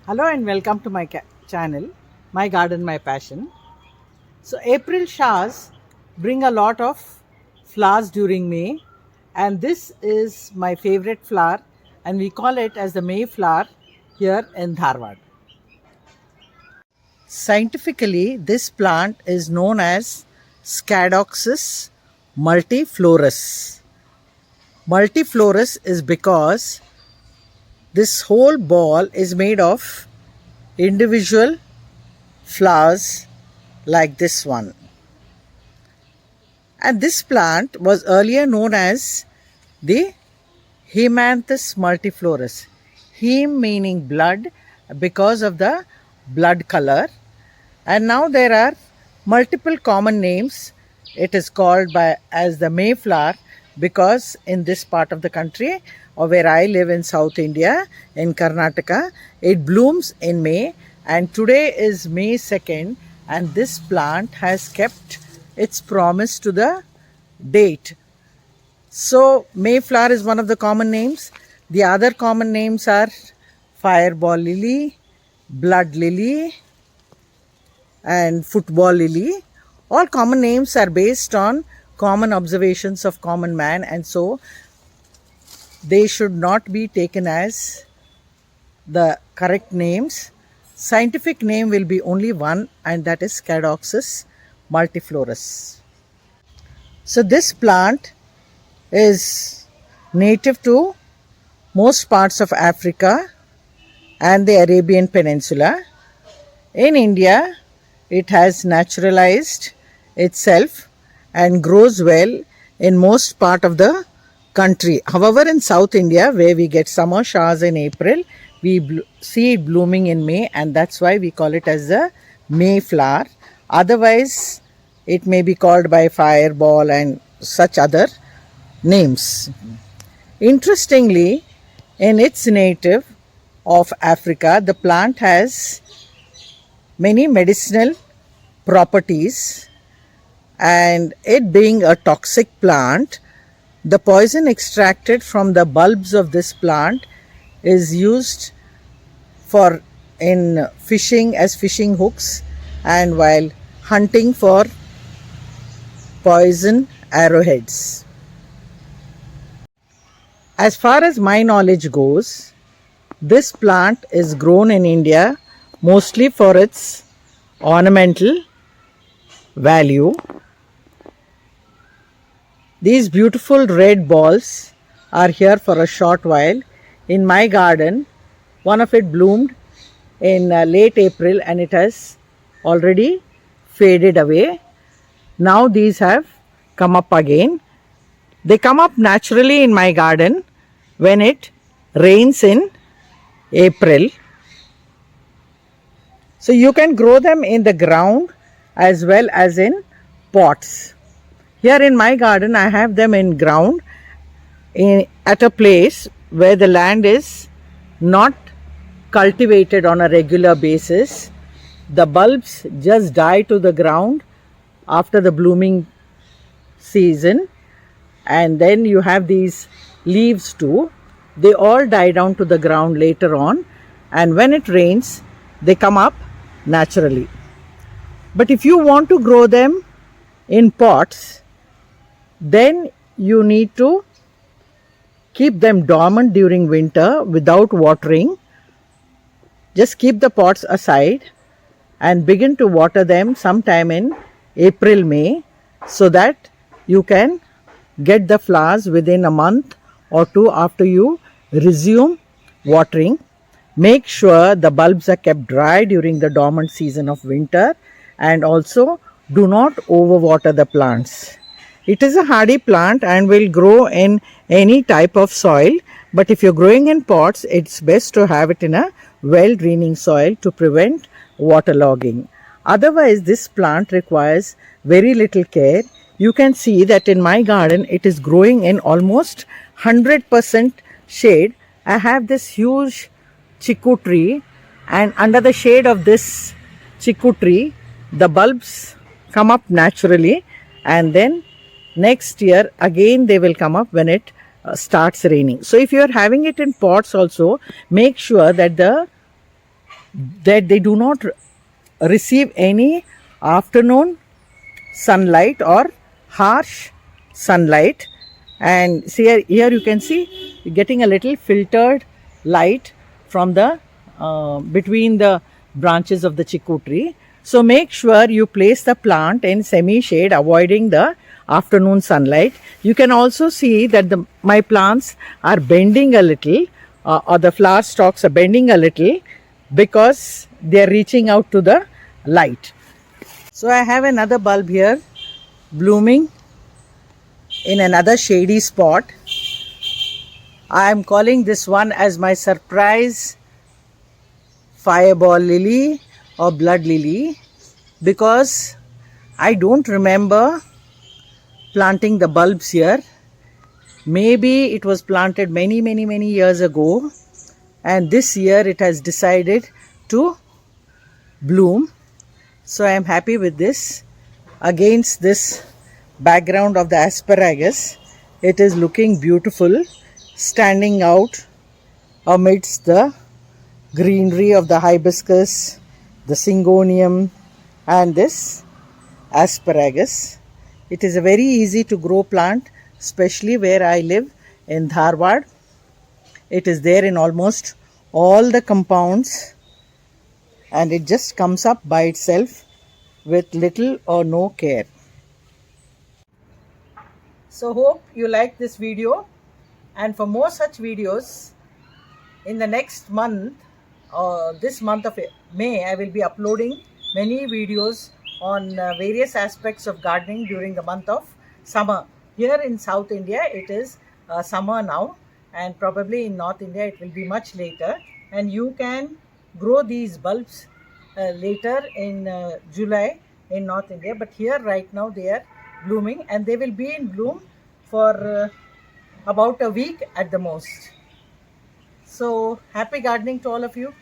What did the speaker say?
Hello and welcome to my channel, My Garden, My Passion. So, April showers bring a lot of flowers during May, and this is my favorite flower, and we call it as the Mayflower here in Dharwad. Scientifically, this plant is known as Scadoxis multiflorus. Multiflorus is because this whole ball is made of individual flowers like this one. And this plant was earlier known as the Hemanthus multiflorus. Hem meaning blood because of the blood color. And now there are multiple common names. It is called by as the Mayflower because in this part of the country or where I live in South India, in Karnataka, it blooms in May, and today is May 2nd, and this plant has kept its promise to the date. So Mayflower is one of the common names. The other common names are fireball lily, blood lily, and football lily. All common names are based on common observations of common man, and so they should not be taken as the correct names. Scientific name will be only one, and that is Scadoxis multiflorus. So this plant is native to most parts of Africa and the Arabian Peninsula. In India, it has naturalized itself and grows well in most part of the country. However, in South India, where we get summer showers in April, we see it blooming in May, and that's why we call it as the Mayflower. Otherwise, it may be called by fireball and such other names. Interestingly, in its native of Africa, the plant has many medicinal properties, and it being a toxic plant, the poison extracted from the bulbs of this plant is used for in fishing as fishing hooks and while hunting for poison arrowheads. As far as my knowledge goes, this plant is grown in India mostly for its ornamental value. These beautiful red balls are here for a short while. In my garden, one of it bloomed in late April and it has already faded away. Now these have come up again. They come up naturally in my garden when it rains in April. So you can grow them in the ground as well as in pots. Here in my garden, I have them in ground at a place where the land is not cultivated on a regular basis. The bulbs just die to the ground after the blooming season, and then you have these leaves too. They all die down to the ground later on, and when it rains, they come up naturally. But if you want to grow them in pots, then you need to keep them dormant during winter without watering. Just keep the pots aside and begin to water them sometime in April, May, so that you can get the flowers within a month or two after you resume watering. Make sure the bulbs are kept dry during the dormant season of winter, and also do not overwater the plants. It is a hardy plant and will grow in any type of soil, but if you're growing in pots, it's best to have it in a well draining soil to prevent waterlogging. Otherwise, this plant requires very little care. You can see that in my garden, it is growing in almost 100% shade. I have this huge chiku tree, and under the shade of this chiku tree, the bulbs come up naturally, and then next year again they will come up when it starts raining. So if you are having it in pots also, make sure that the that they do not receive any afternoon sunlight or harsh sunlight. And see here you can see you're getting a little filtered light from the between the branches of the chiku tree. So make sure you place the plant in semi shade, avoiding the afternoon sunlight. You can also see that my plants are bending a little, or the flower stalks are bending a little, because they are reaching out to the light. So I have another bulb here blooming in another shady spot. I am calling this one as my surprise fireball lily or blood lily, because I don't remember planting the bulbs here. Maybe it was planted many years ago, and this year it has decided to bloom. So I am happy with this. Against this background of the asparagus, it is looking beautiful, standing out amidst the greenery of the hibiscus, the syngonium, and this asparagus. It is a very easy to grow plant, especially where I live in Dharwad. It is there in almost all the compounds, and it just comes up by itself with little or no care. So hope you like this video, and for more such videos in the next month, this month of May, I will be uploading many videos on various aspects of gardening during the month of summer. Here in South India it is summer now, and probably in North India it will be much later, and you can grow these bulbs later in July in North India, but here right now they are blooming, and they will be in bloom for about a week at the most. So happy gardening to all of you.